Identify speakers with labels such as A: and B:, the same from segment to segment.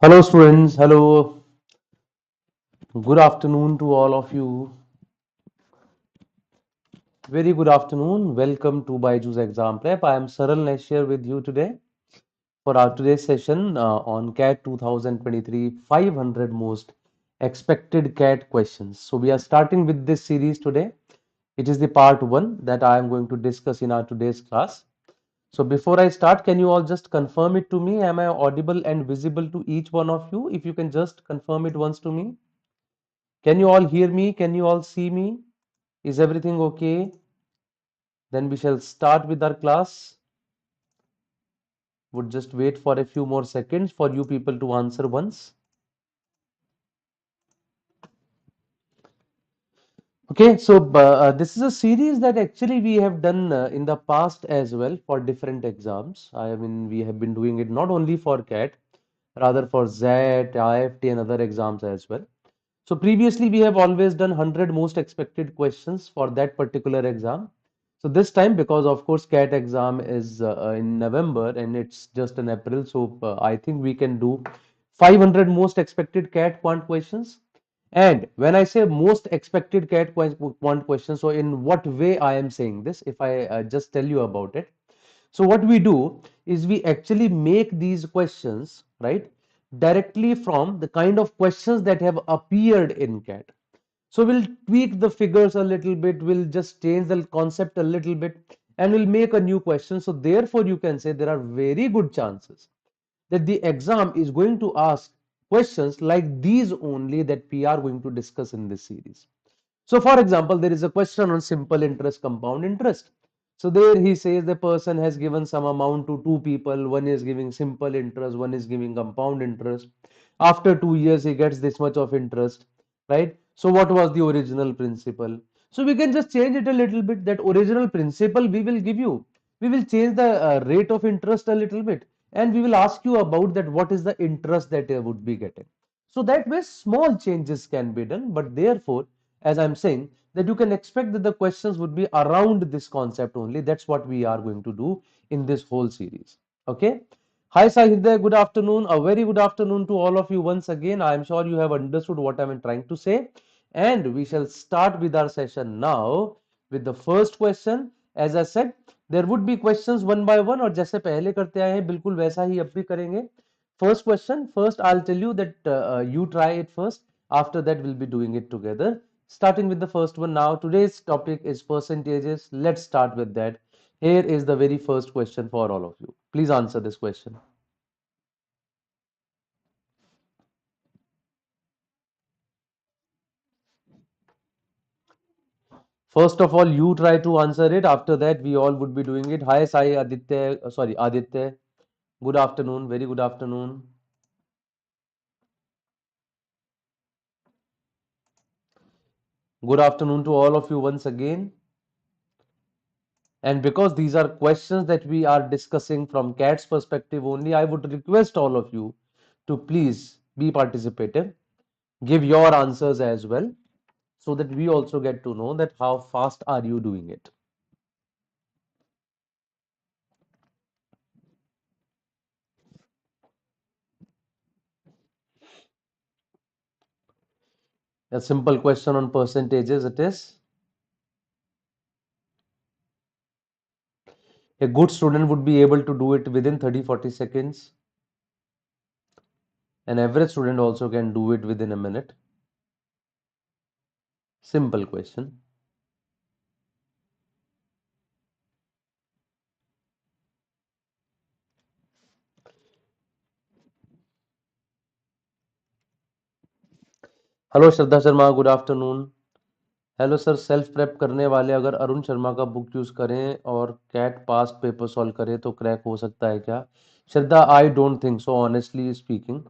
A: Hello students, hello, good afternoon to all of you. Very good afternoon. Welcome to BYJU'S Exam Prep. I am Saral Nashier with you today for our today's session on CAT 2023 500 most expected CAT questions. So we are starting with this series today. It is the part 1 that I am going to discuss in our today's class. So before I start, can you all just confirm it to me? Am I audible and visible to each one of you? If you can just confirm it once to me. Can you all hear me? Can you all see me? Is everything okay? Then we shall start with our class. Would just wait for a few more seconds for you people to answer once. Okay, so this is a series that actually we have done in the past as well for different exams. I mean, we have been doing it not only for CAT, rather for ZET, IFT, and other exams as well. So previously we have always done 100 most expected questions for that particular exam. So this time, because of course CAT exam is in November and it's just in April, so I think we can do 500 most expected CAT quant questions. And when I say most expected CAT quant questions, so in what way I am saying this, if I just tell you about it. So what we do is we actually make these questions, right, directly from the kind of questions that have appeared in CAT. So we'll tweak the figures a little bit, we'll just change the concept a little bit, and we'll make a new question. So therefore, you can say there are very good chances that the exam is going to ask questions like these only that we are going to discuss in this series. So for example, there is a question on simple interest, compound interest. So there he says the person has given some amount to two people. One is giving simple interest, one is giving compound interest. After 2 years, he gets this much of interest, right? So what was the original principle? So we can just change it a little bit. That original principle we will give you. We will change the rate of interest a little bit, and we will ask you about that. What is the interest that you would be getting? So that way, small changes can be done, but therefore as I'm saying, that you can expect that the questions would be around this concept only. That's what we are going to do in this whole series. Okay. Hi Sahidya, good afternoon. A very good afternoon to all of you once again. I am sure you have understood what I'm trying to say. And we shall start with our session now with the first question. As I said, there would be questions one by one और जैसे पहले करते आए हैं बिल्कुल वैसा ही अब भी करेंगे. First question, first I'll tell you that you try it first. After that, we'll be doing it together. Starting with the first one now. Today's topic is percentages. Let's start with that. Here is the very first question for all of you. Please answer this question. First of all, you try to answer it. After that, we all would be doing it. Hi, Sai Aditya. Sorry, Aditya. Good afternoon. Very good afternoon. Good afternoon to all of you once again. And because these are questions that we are discussing from CAT's perspective only, I would request all of you to please be participative, give your answers as well, so that we also get to know that how fast are you doing it. A simple question on percentages it is. A good student would be able to do it within 30-40 seconds. An average student also can do it within a minute. Simple question. Hello Shraddha Sharma, good afternoon. Hello sir, self prep करने वाले अगर अरुण शर्मा का book use करें और cat पास paper solve करें तो crack हो सकता है क्या? Shraddha, I don't think so, honestly speaking.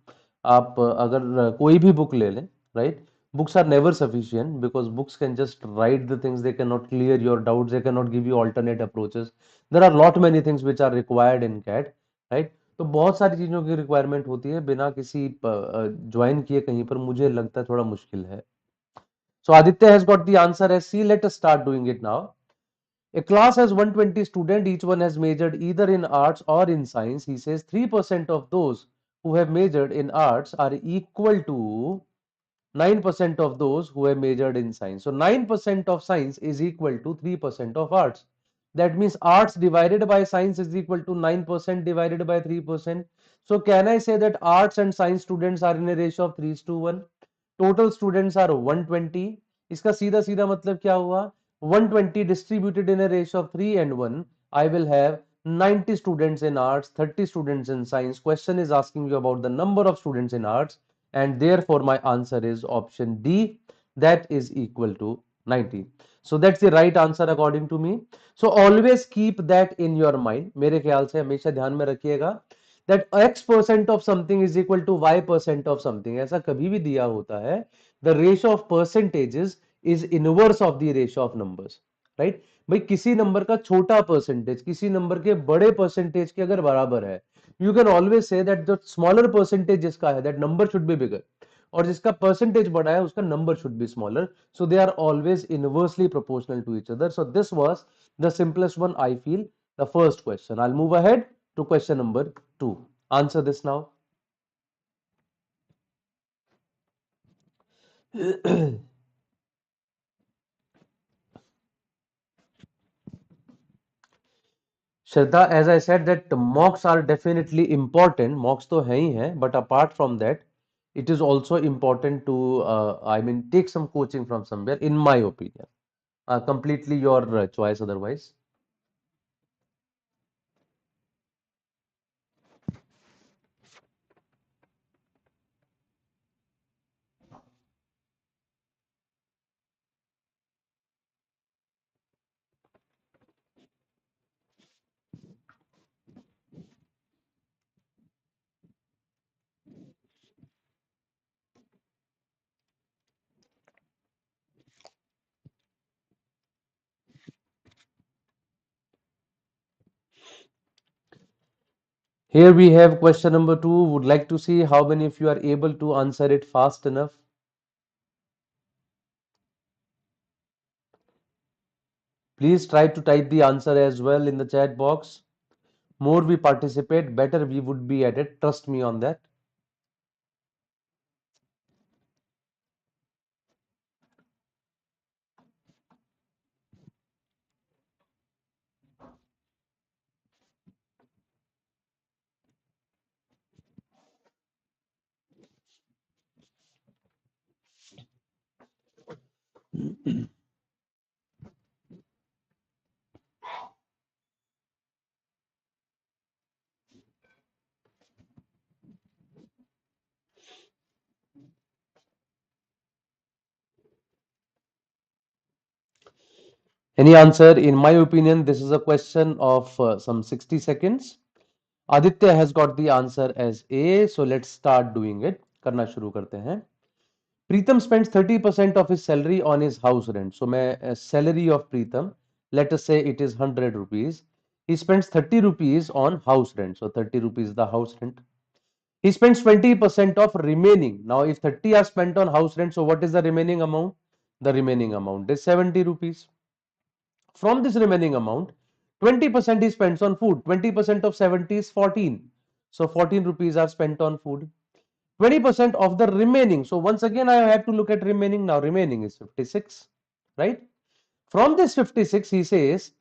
A: आप अगर कोई भी बुक ले लें, right, books are never sufficient because books can just write the things, they cannot clear your doubts, they cannot give you alternate approaches. There are lot many things which are required in CAT, right? तो बहुत सारी चीजों की requirement होती है, बिना किसी join किए कहीं पर मुझे लगता है थोड़ा मुश्किल है. So Aditya has got the answer as C. Let us start doing it now. A class has 120 students, each one has majored either in arts or in science. He says 3% of those who have majored in arts are equal to 9% of those who have majored in science. So 9% of science is equal to 3% of arts. That means arts divided by science is equal to 9% divided by 3%. So can I say that arts and science students are in a ratio of 3:1? Total students are 120. इसका सीधा सीधा मतलब क्या हुआ? 120 distributed in a ratio of 3 and 1. I will have 90 students in arts, 30 students in science. Question is asking you about the number of students in arts, and therefore my answer is option D, that is equal to 90. So that's the right answer according to me. So always keep that in your mind. मेरे ख्याल से हमेशा ध्यान में रखिएगा that x% of something is equal to y% of something. ऐसा कभी भी दिया होता है. The ratio of percentages is inverse of the ratio of numbers, right? भाई किसी नंबर का छोटा परसेंटेज किसी नंबर के बड़े परसेंटेज के अगर बराबर है, you can always say that the smaller percentage जिसका है that number should be bigger, और जिसका परसेंटेज बड़ा है उसका number should be smaller. So they are always inversely proportional to each other. So this was the simplest one, I feel, the first question. I'll move ahead to question number 2. Answer this now. Shraddha, as I said that mocks are definitely important. Mocks तो है ही हैं, but apart from that, it is also important to, I mean, take some coaching from somewhere, in my opinion. Completely your choice otherwise. Here we have question number 2. Would like to see how many of you are able to answer it fast enough. Please try to type the answer as well in the chat box. More we participate, better we would be at it. Trust me on that. Any answer? In my opinion, this is a question of some 60 seconds. Aditya has got the answer as A, so let's start doing it. करना शुरू करते हैं. Preetham spends 30% of his salary on his house rent. So मैं salary of Preetham, let us say it is 100 rupees. He spends 30 rupees on house rent. So 30 rupees is the house rent. He spends 20% of remaining. Now if 30 are spent on house rent, so what is the remaining amount? The remaining amount is 70 rupees. From this remaining amount, 20% is spent on food. 20% of 70 is 14. So 14 rupees are spent on food. 20% of the remaining. So once again, I have to look at remaining. Now remaining is 56, right? From this 56, he says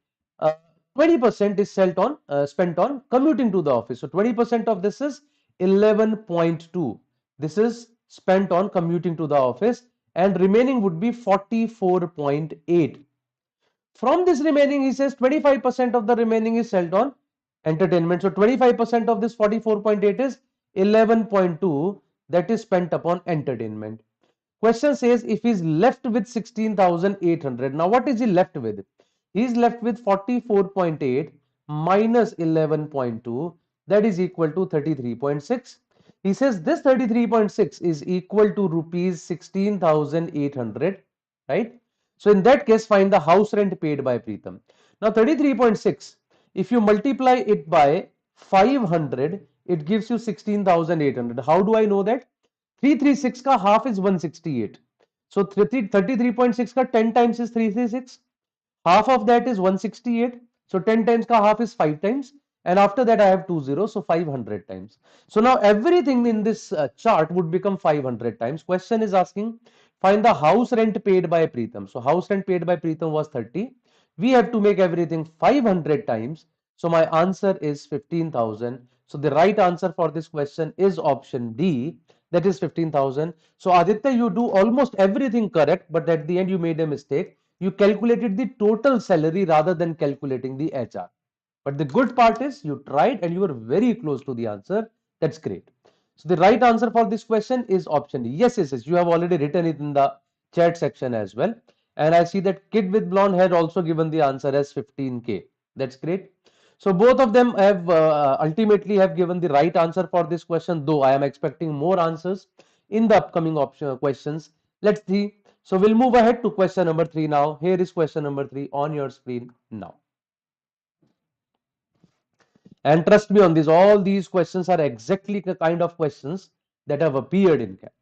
A: 20% is spent on commuting to the office. So 20% of this is 11.2. This is spent on commuting to the office, and remaining would be 44.8. From this remaining, he says 25% of the remaining is spent on entertainment. So 25% of this 44.8 is 11.2 that is spent upon entertainment. Question says if he is left with 16,800. Now what is he left with? He is left with 44.8 minus 11.2, that is equal to 33.6. He says this 33.6 is equal to rupees 16,800, right? So in that case, find the house rent paid by Preetham. Now 33.6, if you multiply it by 500, it gives you 16,800. How do I know that? 336 का half is 168. So 33.6 का 10 times is 336. Half of that is 168. So 10 times का half is 5 times. and after that I have two zeros, so 500 times. So now everything in this chart would become 500 times. Question is asking, find the house rent paid by Preetham. So house rent paid by Preetham was 30. We have to make everything 500 times. So my answer is 15,000. So the right answer for this question is option D, that is 15,000. So Aditya, you do almost everything correct, but at the end you made a mistake. You calculated the total salary rather than calculating the HR. But the good part is you tried and you were very close to the answer. That's great. So the right answer for this question is option D. Yes, yes, yes. You have already written it in the chat section as well. And I see that kid with blonde hair also given the answer as 15K. That's great. So both of them have ultimately have given the right answer for this question, though I am expecting more answers in the upcoming option questions. Let's see. So we'll move ahead to question number 3 now. Here is question number 3 on your screen now. And trust me on this, all these questions are exactly the kind of questions that have appeared in CAT.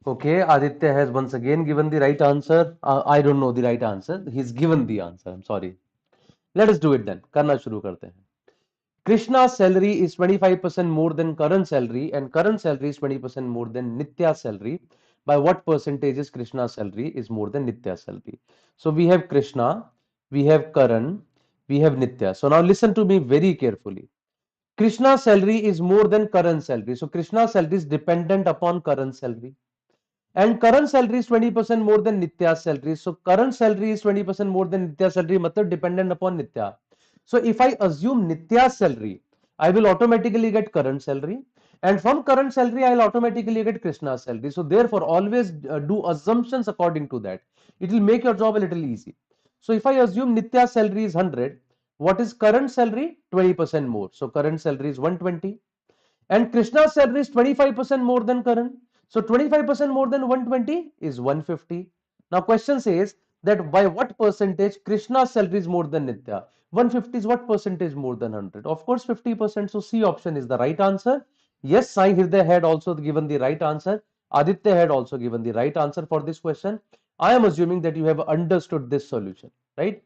A: Okay, Aditya has once again given the right answer. I don't know the right answer. He's given the answer. I'm sorry. Let us do it then. करना शुरू करते हैं. Krishna's salary is 25% more than current salary, and current salary is 20% more than Nitya's salary. By what percentage is Krishna's salary is more than Nitya's salary? So we have Krishna, we have Karan, we have Nitya. So now listen to me very carefully. Krishna's salary is more than current salary. So Krishna's salary is dependent upon current salary. And current salary is 20% more than Nitya's salary. So current salary is 20% more than Nitya's salary, matlab dependent upon Nitya. So if I assume Nitya's salary, I will automatically get current salary. And from current salary, I'll automatically get Krishna's salary. So therefore, always do assumptions according to that. It will make your job a little easy. So if I assume Nitya's salary is 100, what is current salary? 20% more. So current salary is 120. And Krishna's salary is 25% more than Karan. So 25% more than 120 is 150. Now question says that by what percentage Krishna's salary is more than Nitya? 150 is what percentage more than 100? Of course 50%. So C option is the right answer. Yes, Sai Hriday had also given the right answer. Aditya had also given the right answer for this question. I am assuming that you have understood this solution, right?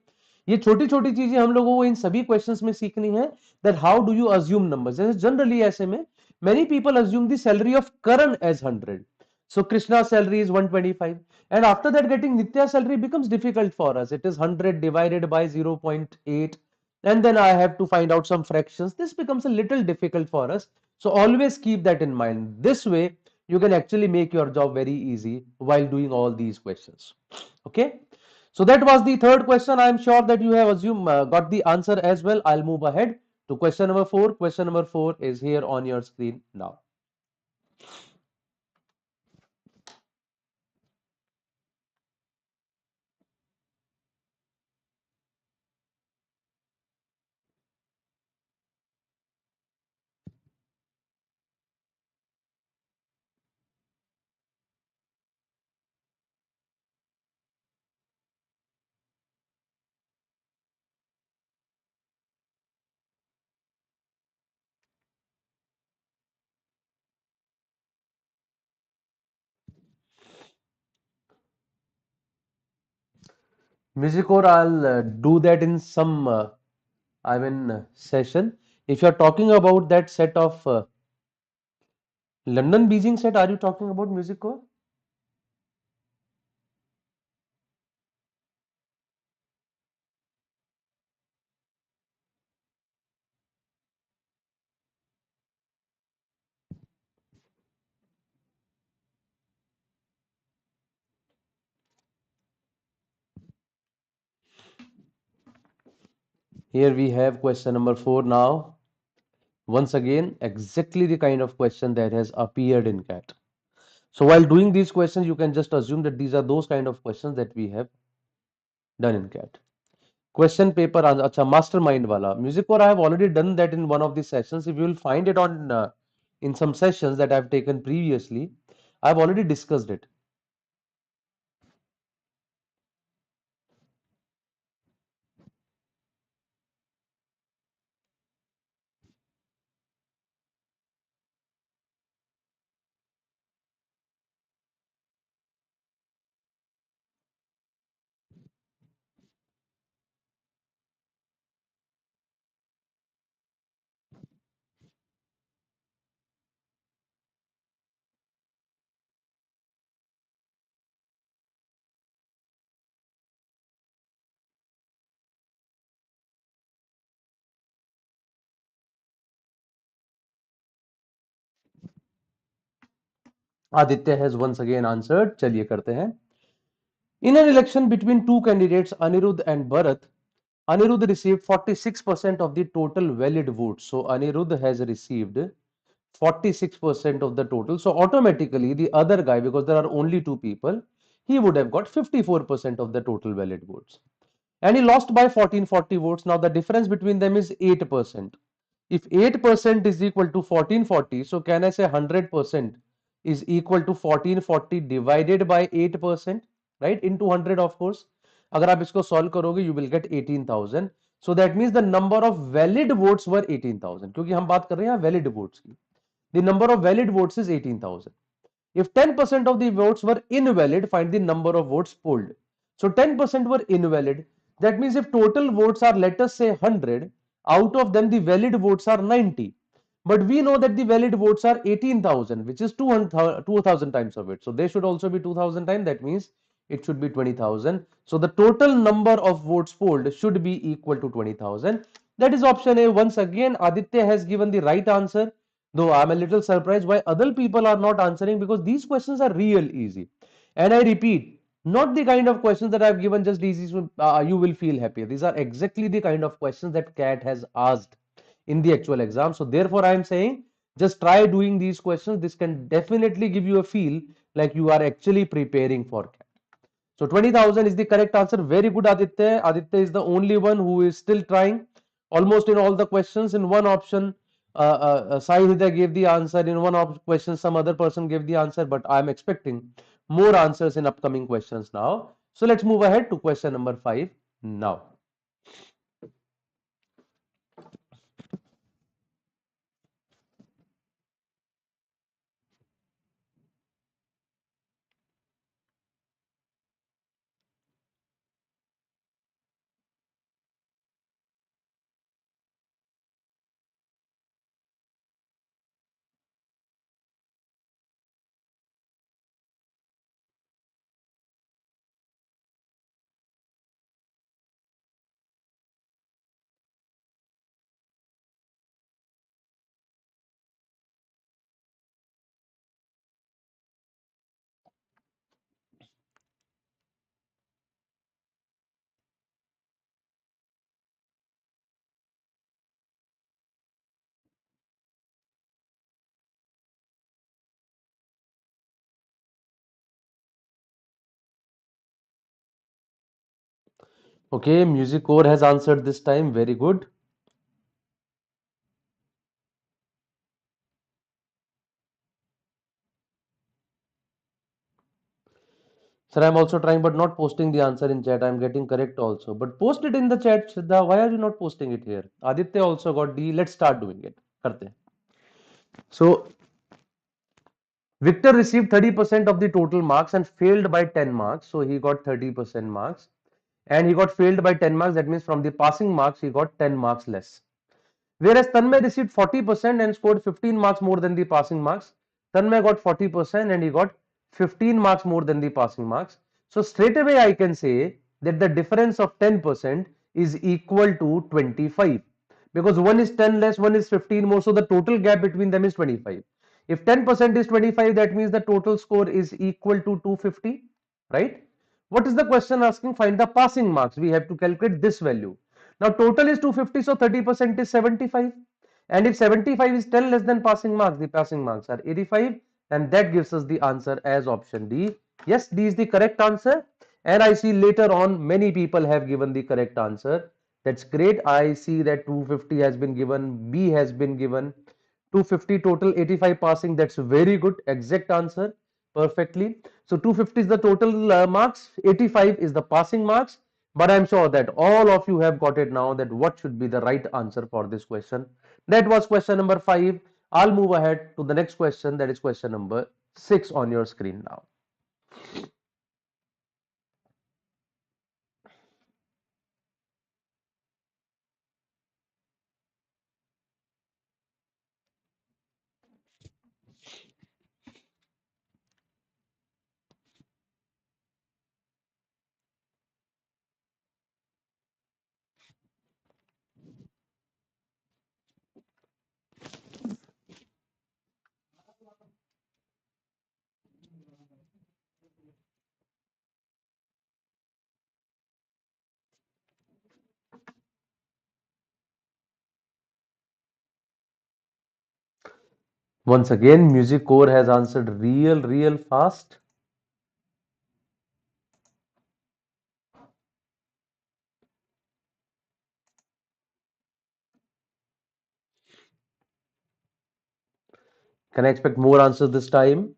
A: ये छोटी छोटी चीजें हम लोगों को इन सभी questions में सीखनी है that how do you assume numbers. जैसे जनरली ऐसे में many people assume the salary of Karan as 100. So Krishna's salary is 125, and after that getting Nitya's salary becomes difficult for us. It is 100 divided by 0.8, and then I have to find out some fractions. This becomes a little difficult for us. So always keep that in mind. This way you can actually make your job very easy while doing all these questions. Okay, so that was the third question. I am sure that you have assumed got the answer as well. I'll move ahead to question number 4. Question number 4 is here on your screen now. Music, or I'll do that in some session. If you're talking about that set of London Beijing set, are you talking about music core? Here we have question number 4 now. Once again, exactly the kind of question that has appeared in CAT. So while doing these questions, you can just assume that these are those kind of questions that we have done in CAT. Question paper, acha, mastermind wala. Music core, I have already done that in one of the sessions. If you will find it on in some sessions that I have taken previously, I have already discussed it. Aditya has once again answered. चलिए करते हैं. In an election between two candidates, Anirudh and Bharat, Anirudh received 46% of the total valid votes. So Anirudh has received 46% of the total. So automatically the other guy, because there are only two people, he would have got 54% of the total valid votes. And he lost by 1440 votes. Now the difference between them is 8%. If 8% is equal to 1440, so can I say 100% is equal to 1440 divided by 8%, right? Into 100, of course. अगर आप इसको solve करोगे, you will get 18,000. So that means the number of valid votes were 18,000. क्योंकि हम बात कर रहे हैं valid votes की. The number of valid votes is 18,000. If 10% of the votes were invalid, find the number of votes polled. So 10% were invalid. That means if total votes are, let us say 100, out of them the valid votes are 90. But we know that the valid votes are 18,000, which is 2,000 times of it. So they should also be 2,000 times. That means it should be 20,000. So the total number of votes polled should be equal to 20,000. That is option A. Once again, Aditya has given the right answer. Though I'm a little surprised why other people are not answering, because these questions are real easy. And I repeat, not the kind of questions that I've given just easy, so you will feel happy. These are exactly the kind of questions that CAT has asked in the actual exam. So therefore, I am saying just try doing these questions. This can definitely give you a feel like you are actually preparing for CAT. So 20,000 is the correct answer. Very good, Aditya. Aditya is the only one who is still trying. Almost in all the questions, in one option, Sai Hridaya gave the answer. In one question, some other person gave the answer. But I am expecting more answers in upcoming questions now. So let's move ahead to question number 5 now. Okay, Music Core has answered this time. Very good. Sir, I'm also trying but not posting the answer in chat. I'm getting correct also. But post it in the chat, Shraddha. Why are you not posting it here? Aditya also got D. Let's start doing it. Karte hain. So, Victor received 30% of the total marks and failed by 10 marks. So, he got 30% marks. And he got failed by 10 marks. That means from the passing marks, he got 10 marks less. Whereas Tanmay received 40% and scored 15 marks more than the passing marks. Tanmay got 40% and he got 15 marks more than the passing marks. So straight away I can say that the difference of 10% is equal to 25, because one is 10 less, one is 15 more. So the total gap between them is 25. If 10% is 25, that means the total score is equal to 250, right? What is the question asking? Find the passing marks. We have to calculate this value. Now total is 250, so 30% is 75. And if 75 is 10 less than passing marks, the passing marks are 85, and that gives us the answer as option D. Yes, D is the correct answer. And I see later on many people have given the correct answer. That's great. I see that 250 has been given, B has been given, 250 total, 85 passing. That's very good. Exact answer. Perfectly. So 250 is the total marks, 85 is the passing marks. But I'm sure that all of you have got it now that what should be the right answer for this question. That was question number 5. I'll move ahead to the next question, that is question number 6 on your screen now. Once again, Music Core has answered real fast. Can I expect more answers this time?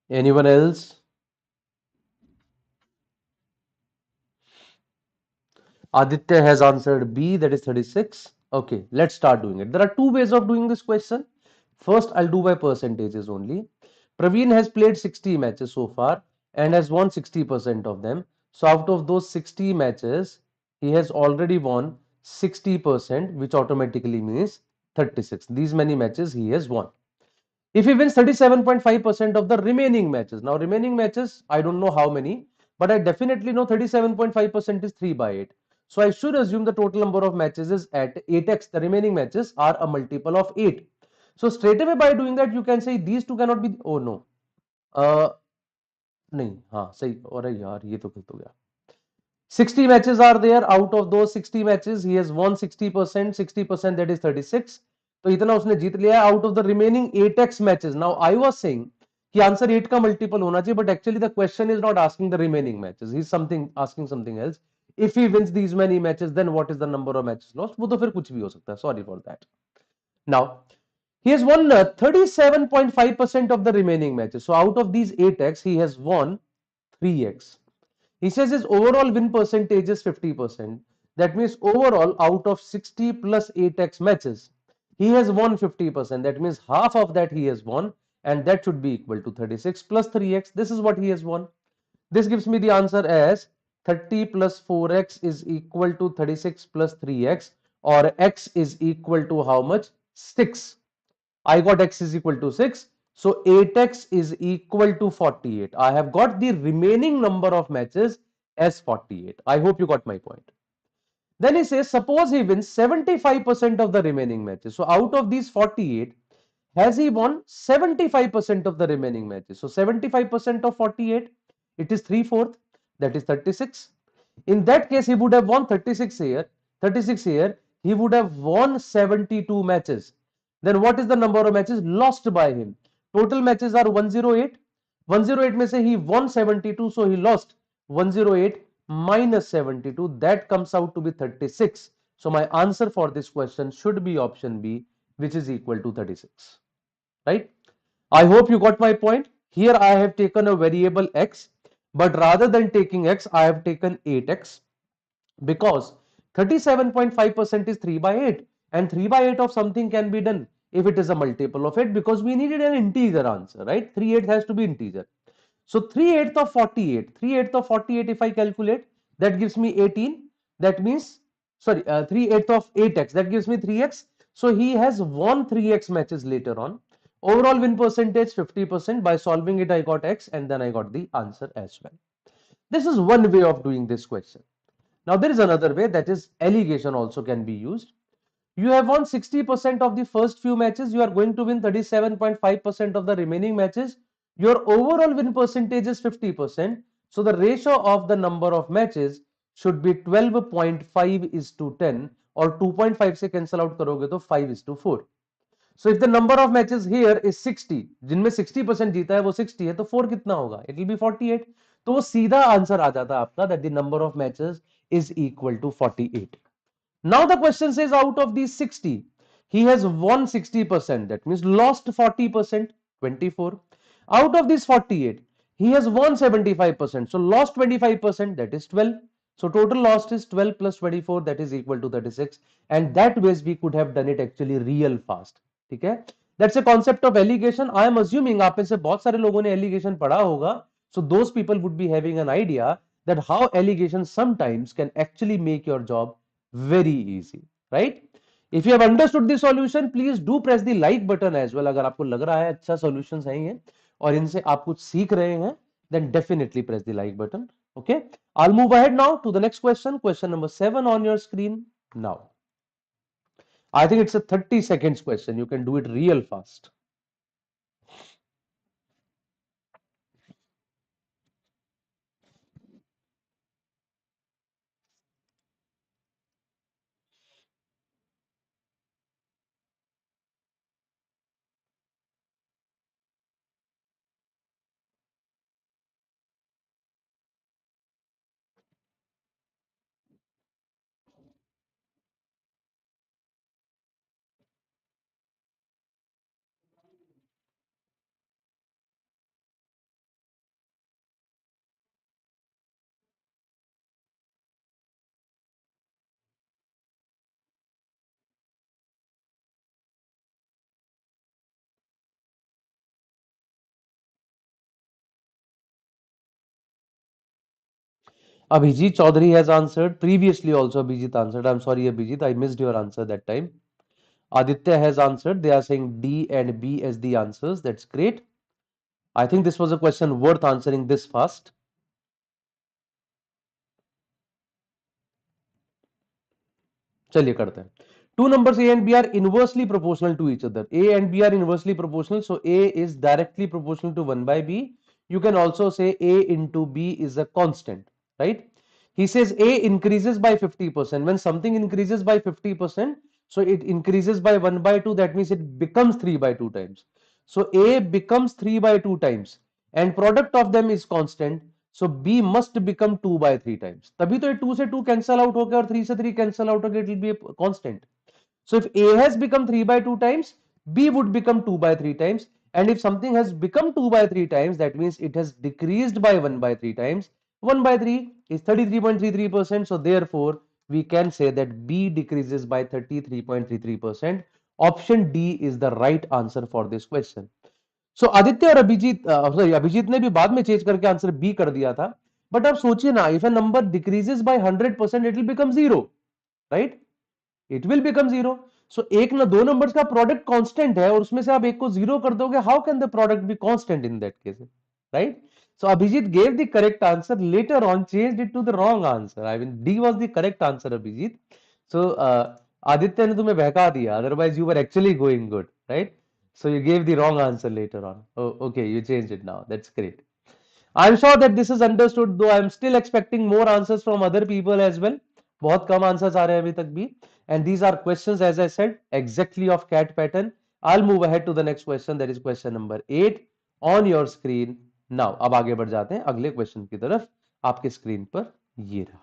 A: Anyone else? Aditya has answered B, that is 36. Okay, let's start doing it. There are two ways of doing this question. First, I'll do by percentages only. Praveen has played 60 matches so far and has won 60% of them. So out of those 60 matches, he has already won 60%, which automatically means 36. These many matches he has won. If he wins 37.5% of the remaining matches, now remaining matches, I don't know how many, but I definitely know 37.5% is 3 by 8. So I should assume the total number of matches is at 8x. The remaining matches are a multiple of 8. So straight away by doing that, you can say these two cannot be. Oh no. Uh, नहीं हाँ सही अरे यार ये तो गलत हो गया 60 matches are there. Out of those 60 matches, he has won 60%. 60% that is 36. तो इतना उसने जीत लिया है out of the remaining 8x matches. Now I was saying कि आंसर 8 का मल्टीपल होना चाहिए, but actually the question is not asking the remaining matches. He's asking something else. If he wins these many matches, then what is the number of matches lost? वो तो फिर कुछ भी हो सकता है. Sorry for that. Now he has won 37.5% of the remaining matches. So out of these 8x, he has won 3x. He says his overall win percentage is 50%. That means overall out of 60 plus 8x matches, he has won 50%. That means half of that he has won, and that should be equal to 36 plus 3x. This is what he has won. This gives me the answer as 30 plus 4x is equal to 36 plus 3x, or x is equal to how much? 6. I got x is equal to 6. So 8x is equal to 48. I have got the remaining number of matches as 48. I hope you got my point. Then he says, suppose he wins 75% of the remaining matches. So out of these 48, has he won 75% of the remaining matches? So 75% of 48, it is 3/4, that is 36. In that case, he would have won 36 here. 36 here, he would have won 72 matches. Then what is the number of matches lost by him? Total matches are 108. 108 में से he won 72, so he lost 108 minus 72. That comes out to be 36. So my answer for this question should be option B, which is equal to 36. Right? I hope you got my point. Here I have taken a variable x. but rather than taking x, I have taken 8x, because 37.5% is 3 by 8, and 3 by 8 of something can be done if it is a multiple of it, because we needed an integer answer, right? 3/8 has to be integer. So 3/8 of 48, 3/8 of 48 if I calculate, that gives me 18. That means, sorry, 3/8 of 8x, that gives me 3x. So he has won 3x matches later on. Overall win percentage 50%. By solving it, I got x, and then I got the answer as well. This is one way of doing this question. Now there is another way, that is allegation also can be used. You have won 60% of the first few matches, you are going to win 37.5% of the remaining matches. Your overall win percentage is 50%. So the ratio of the number of matches should be 12.5 is to 10, or 2.5 से cancel out करोगे तो 5 is to 4. So if the number of matches here is 60, जिनमें 60% जीता है वो 60 है, तो 4 कितना होगा? It will be 48. तो वो सीधा आंसर आ जाता है आपका, that the number of matches is equal to 48. Now the question says, out of these 60, he has won 60%, that means lost 40%, 24. Out of these 48, he has won 75%, so lost 25%, that is 12. So total lost is 12 plus 24, that is equal to 36. And that ways we could have done it actually real fast. ठीक है? That's a concept of allegation. I am assuming आप में से बहुत सारे लोगों ने allegation पढ़ा होगा. So those people would be having an idea that how allegation sometimes can actually make your job very easy, right? If you have understood the solution, please do press the like button as well. अगर आपको लग रहा है अच्छा solutions हैं ये और इनसे आप कुछ सीख रहे हैं, then definitely press the like button. Okay, I'll move ahead now to the next question. Question number 7 on your screen now. I think it's a 30 seconds question. You can do it real fast. Abhijit Chaudhary has answered. Previously also Abhijit answered. I'm sorry Abhijit, I missed your answer that time. Aditya has answered. They are saying D and B as the answers. That's great. I think this was a question worth answering this fast. चलिए करते हैं. Two numbers A and B are inversely proportional to each other. A and B are inversely proportional, so A is directly proportional to 1 by B. You can also say A into B is a constant, right? He says A increases by 50%. When something increases by 50%, so it increases by 1 by 2, that means it becomes 3 by 2 times. So A becomes 3 by 2 times, and product of them is constant. So B must become 2 by 3 times. तभी तो ये 2 से 2 cancel out हो गया और 3 से 3 cancel out हो गया. It will be a constant. So if A has become 3 by 2 times, B would become 2 by 3 times. And if something has become 2 by 3 times, that means it has decreased by 1 by 3 times. 1 by 3 is 33.33%. So therefore, we can say that B decreases by 33.33%. Option D is the right answer for this question. सो आदित्य और Abhijit, sorry Abhijit ने भी बाद में change करके answer B कर दिया था. But आप सोचिए ना, if a number decreases by 100%, it will become zero, right? It will become zero. So एक ना दो नंबर्स का प्रोडक्ट कांस्टेंट है और उसमें से आप एक को जीरो कर दोगे. How can the product be constant in that case, right? So Abhijit gave the correct answer, later on changed it to the wrong answer. I mean D was the correct answer, Abhijit. So Aditya ने तुम्हें बहका दिया, otherwise you were actually going good, right? So you gave the wrong answer later on. Oh, okay, you changed it now. That's great. I'm sure that this is understood, though I'm still expecting more answers from other people as well. बहुत कम answers आ रहे हैं अभी तक भी. And these are questions, as I said, exactly of CAT pattern. I'll move ahead to the next question. That is question number 8 on your screen now. अब आगे बढ़ जाते हैं अगले क्वेश्चन की तरफ. आपके स्क्रीन पर ये रहा.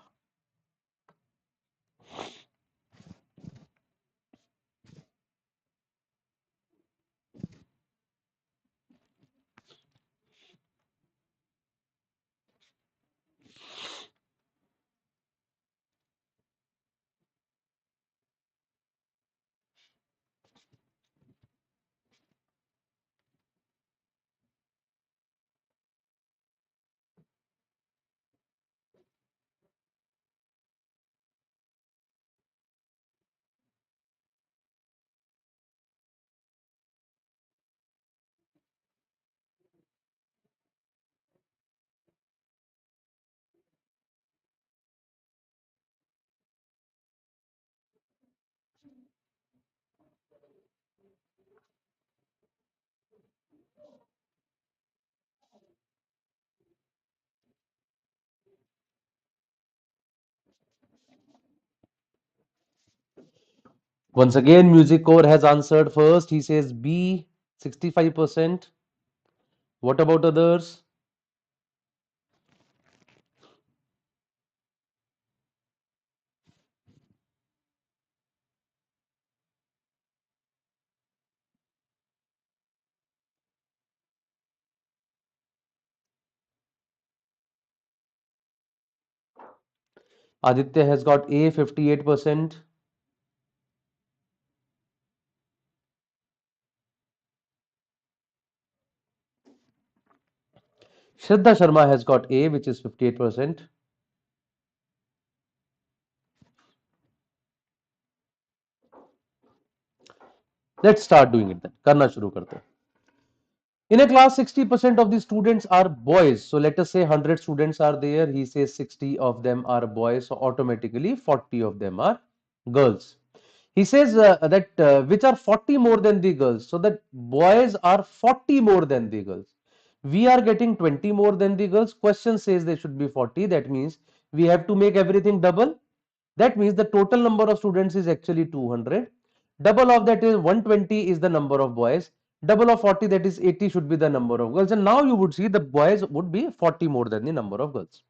A: Once again, Music Core has answered first. He says B, 65%. What about others? Aditya has got A, 58%. Shraddha Sharma has got A, which is 58%. Let's start doing it then. करना शुरू करते हैं. In a class, 60% of the students are boys. So let us say 100 students are there. He says 60 of them are boys. So automatically 40 of them are girls. He says that which are 40 more than the girls. So that boys are 40 more than the girls. We are getting 20 more than the girls. Question says they should be 40. That means we have to make everything double. That means the total number of students is actually 200. Double of that is 120 is the number of boys. Double of 40, that is 80, should be the number of girls. And now you would see the boys would be 40 more than the number of girls.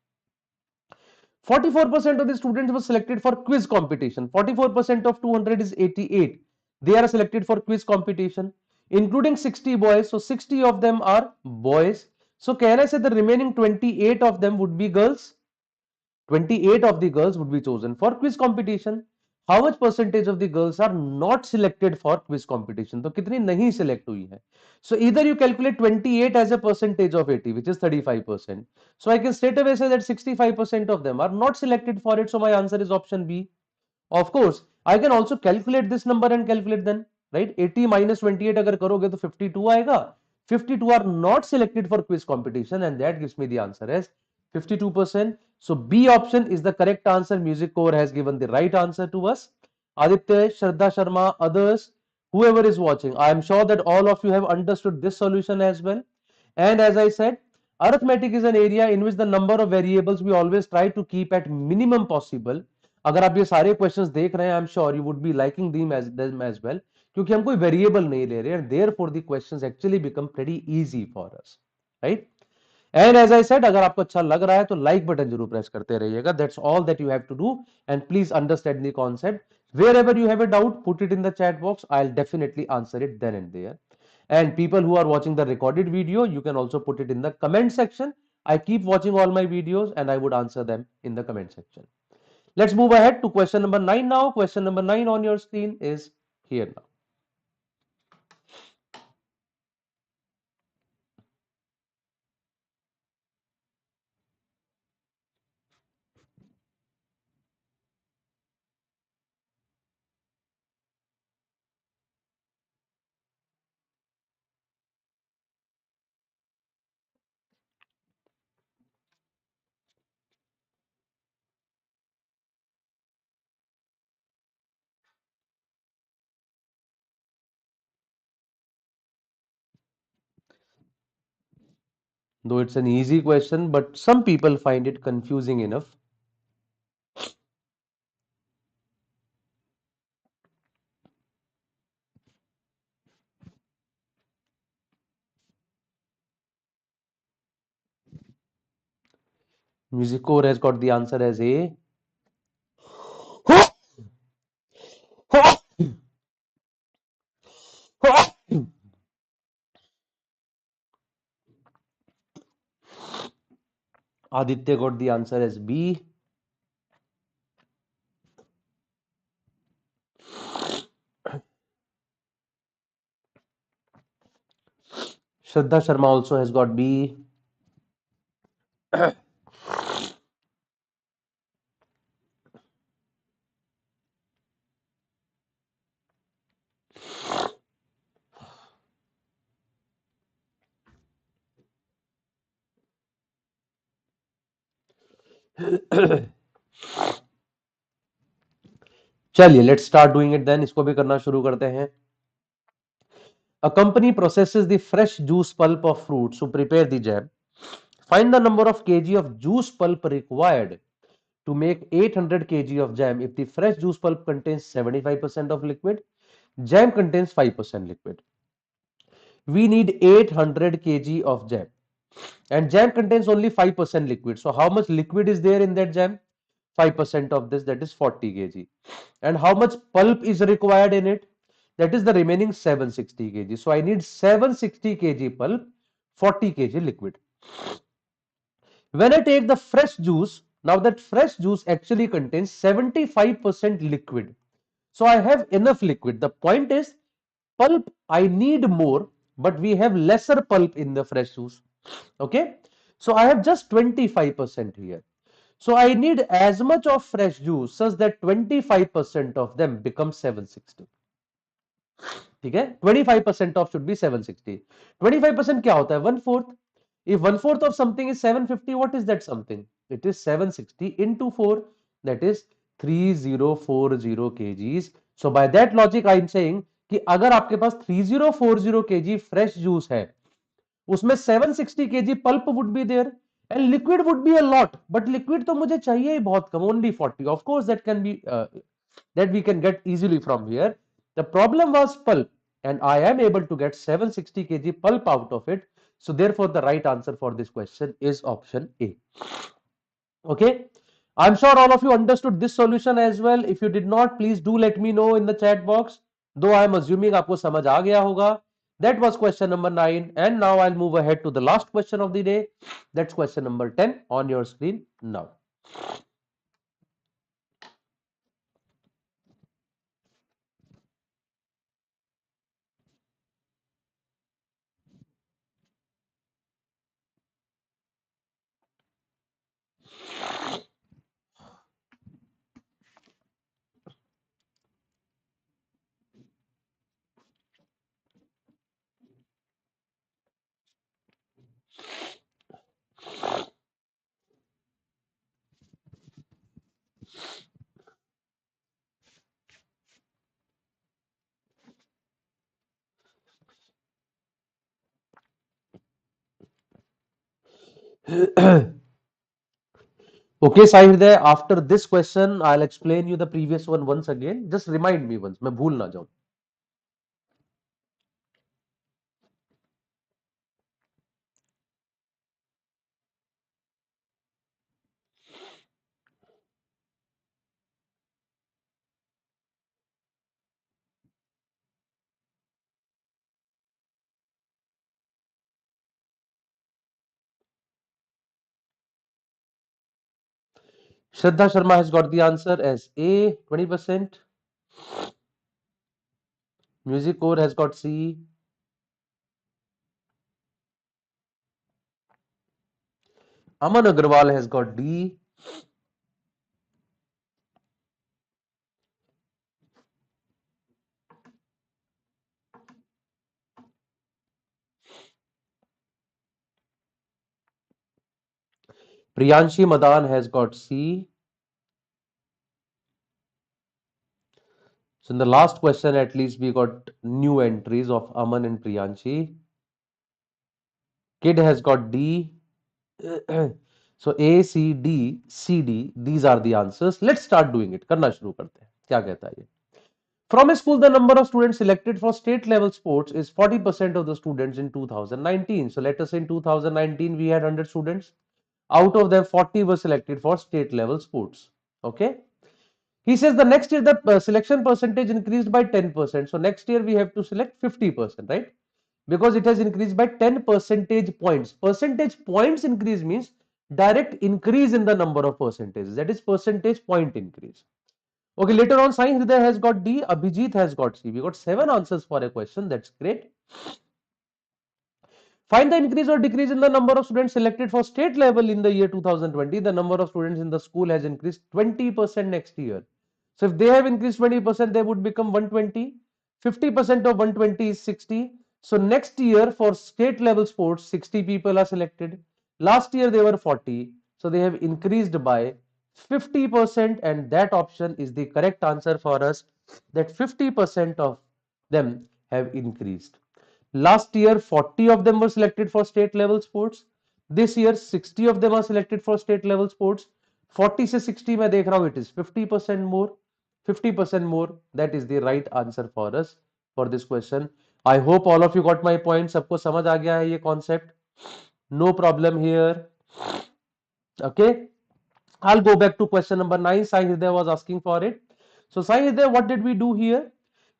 A: 44% of the students were selected for quiz competition. 44% of 200 is 88. They are selected for quiz competition, including 60 boys. So 60 of them are boys. So can I say the remaining 28 of them would be girls? 28 of the girls would be chosen for quiz competition. How much percentage of the girls are not selected for quiz competition? तो कितनी नहीं select हुई है? So either you calculate 28 as a percentage of 80, which is 35%. So I can straight away say that 65% of them are not selected for it. So my answer is option B. Of course, I can also calculate this number and calculate then, right? 80 minus 28 अगर करोगे तो 52 आएगा. 52 are not selected for quiz competition, and that gives me the answer as 52%. So B option is the correct answer. Music Core has given the right answer to us. Aditya, Shraddha Sharma, others, whoever is watching, I am sure that all of you have understood this solution as well. And as I said, arithmetic is an area in which the number of variables we always try to keep at minimum possible. अगर आप ये सारे questions देख रहे हैं, I am sure you would be liking them as well, क्योंकि हम कोई वेरिएबल नहीं ले रहे हैं. Therefore the questions actually become pretty easy for us, right? And as I said, अगर आपको अच्छा लग रहा है तो लाइक बटन जरूर प्रेस करते रहिएगा. That's all that you have to do. And please understand the concept. Wherever you have a doubt, put it in the chat box. I'll definitely answer it then and there. And people who are watching the recorded video, you can also put it in the comment section. I keep watching all my videos and I would answer them in the comment section. Let's move ahead to question number 9 now. Question number 9 on your screen is here now. Though it's an easy question, but some people find it confusing enough. Music Core has got the answer as A. Aditya got the answer as B. Shraddha Sharma also has got B. चलिए, let's start doing it then. इसको भी करना शुरू करते हैं. A company processes the fresh juice pulp of fruits to prepare the jam. Find the number of kg of juice pulp required to make 800 kg of jam if the fresh juice pulp contains 75% of liquid, jam contains 5% liquid. We need 800 kg of jam and jam contains only 5% liquid. So how much liquid is there in that jam? 5% of this, that is 40 kg. And how much pulp is required in it? That is the remaining 760 kg. So I need 760 kg pulp, 40 kg liquid. When I take the fresh juice, now that fresh juice actually contains 75% liquid. So I have enough liquid. The point is, pulp I need more, but we have lesser pulp in the fresh juice. Okay. So I have just 25% here. So I need as much of fresh juice such that 25% of them become 760. ठीक है 25% of should be 760. 25% क्या होता है 1/4. If 1/4 of something is 750, what is that something? It is 760 into 4, that is 3040 kgs. So by that logic I am saying कि अगर आपके पास 3040 kg fresh juice है उसमें 760 kg pulp would be there and liquid would be a lot, but liquid तो मुझे चाहिए ही बहुत कम, only 40. Of course that can be that we can get easily from here. The problem was pulp and I am able to get 760 kg pulp out of it. So therefore the right answer for this question is option A. Okay. I'm sure all of you understood this solution as well. If you did not, please do let me know in the chat box. Though I am assuming आपको समझ आ गया होगा. That was question number 9. And now I'll move ahead to the last question of the day. That's question number 10 on your screen now. Okay, Sahir, after this question, I'll explain you the previous one once again. Just remind me once, मैं भूल ना जाऊं. Shraddha Sharma has got the answer as A, 20%. Music Core has got C. Aman Agarwal has got D. Priyanshi Madan has got C. So in the last question, at least we got new entries of Aman and Priyanshi. Kid has got D. So A, C, D, C, D, these are the answers. Let's start doing it. करना शुरू करते हैं. क्या कहता है ये? From a school, the number of students selected for state level sports is 40% of the students in 2019. So let us say in 2019 we had 100 students. Out of them, 40 were selected for state level sports. Okay. He says the next year the selection percentage increased by 10%. So next year we have to select 50%, right? Because it has increased by 10 percentage points. Percentage points increase means direct increase in the number of percentages. That is percentage point increase. Okay, later on, Sai Hriday has got D, Abhijit has got C. We got 7 answers for a question. That's great. Find the increase or decrease in the number of students selected for state level in the year 2020. The number of students in the school has increased 20% next year. So if they have increased 20%, they would become 120. 50% of 120 is 60. So next year for state level sports, 60 people are selected. Last year they were 40. So they have increased by 50%, and that option is the correct answer for us, that 50% of them have increased. Last year, 40 of them were selected for state level sports. This year, 60 of them are selected for state level sports. 40 से 60 मैं देख रहा हूं, it is 50% more. 50% more, that is the right answer for us for this question. I hope all of you got my point. सबको समझ आ गया है ये concept? No problem here. Okay, I'll go back to question number 9. Sai Hriday was asking for it. So Sai Hriday, what did we do here?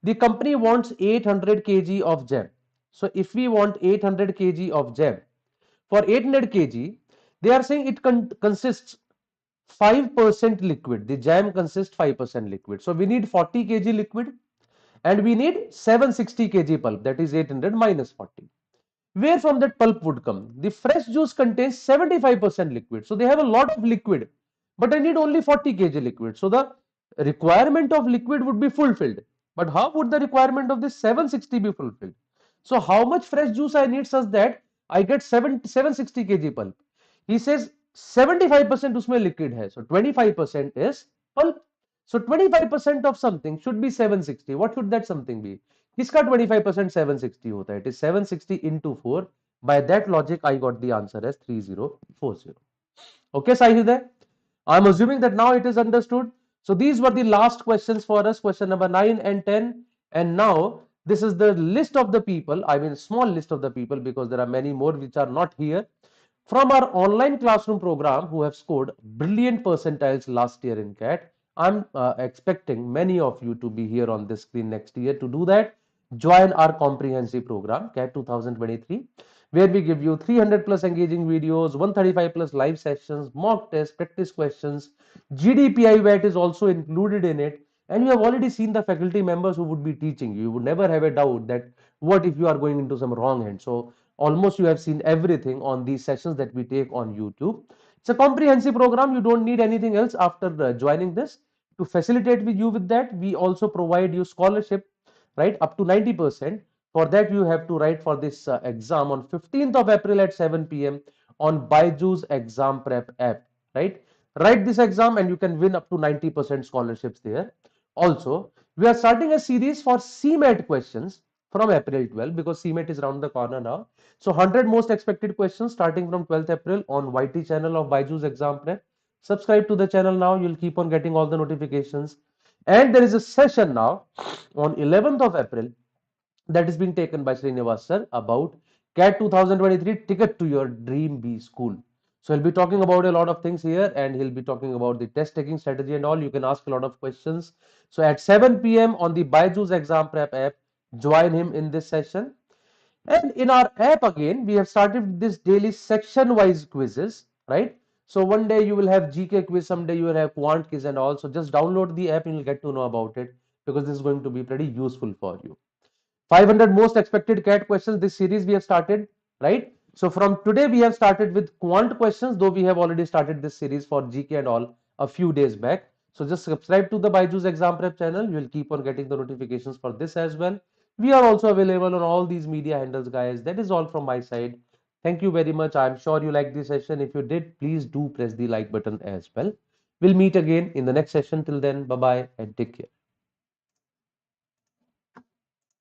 A: The company wants 800 kg of jam. So if we want 800 kg of jam, for 800 kg, they are saying it consists 5% liquid. The jam consists 5% liquid. So we need 40 kg liquid and we need 760 kg pulp, that is 800 minus 40. Where from that pulp would come? The fresh juice contains 75% liquid. So they have a lot of liquid, but I need only 40 kg liquid. So the requirement of liquid would be fulfilled. But how would the requirement of this 760 be fulfilled? So how much fresh juice I need such that I get 760 kg pulp? He says 75% उसमें liquid है. So 25% is pulp. So 25% of something should be 760. What should that something be? किसका 25% 760 होता है? It is 760 into 4. By that logic, I got the answer as 3040. Okay, Sahil, I'm assuming that now it is understood. So these were the last questions for us, question number 9 and 10. And now this is the list of the people, I mean small list of the people, because there are many more which are not here, from our online classroom program who have scored brilliant percentiles last year in CAT. I'm expecting many of you to be here on this screen next year. To do that, join our comprehensive program CAT 2023, where we give you 300 plus engaging videos, 135 plus live sessions, mock tests, practice questions. GDPI VAT is also included in it, and you have already seen the faculty members who would be teaching you. You would never have a doubt that what if you are going into some wrong hand. So almost you have seen everything on these sessions that we take on YouTube. It's a comprehensive program. You don't need anything else after joining this. To facilitate with you with that, we also provide you scholarship, right, up to 90%. For that, you have to write for this exam on 15th of April at 7 p.m. on BYJU'S Exam Prep app, right? Write this exam and you can win up to 90% scholarships there. Also, we are starting a series for CMAT questions from April 12 because CMAT is around the corner now. So 100 most expected questions starting from 12th April on YT channel of BYJU'S Exam Prep. Subscribe to the channel now. You'll keep on getting all the notifications. And there is a session now on 11th of April that is being taken by Srinivas sir about CAT 2023 ticket to your dream B school. So he'll be talking about a lot of things here and he'll be talking about the test taking strategy and all. You can ask a lot of questions. So at 7 p.m. on the BYJU'S Exam Prep app, join him in this session. And in our app again, we have started this daily section wise quizzes, right? So one day you will have GK quiz, someday you will have quant quiz and all. So just download the app and you'll get to know about it because this is going to be pretty useful for you. 500 most expected CAT questions, this series we have started, right? So from today we have started with quant questions, though we have already started this series for GK and all a few days back. So just subscribe to the BYJU'S Exam Prep channel. You will keep on getting the notifications for this as well. We are also available on all these media handles, guys. That is all from my side. Thank you very much. I'm sure you liked this session. If you did, please do press the like button as well. We'll meet again in the next session. Till then, bye bye and take care.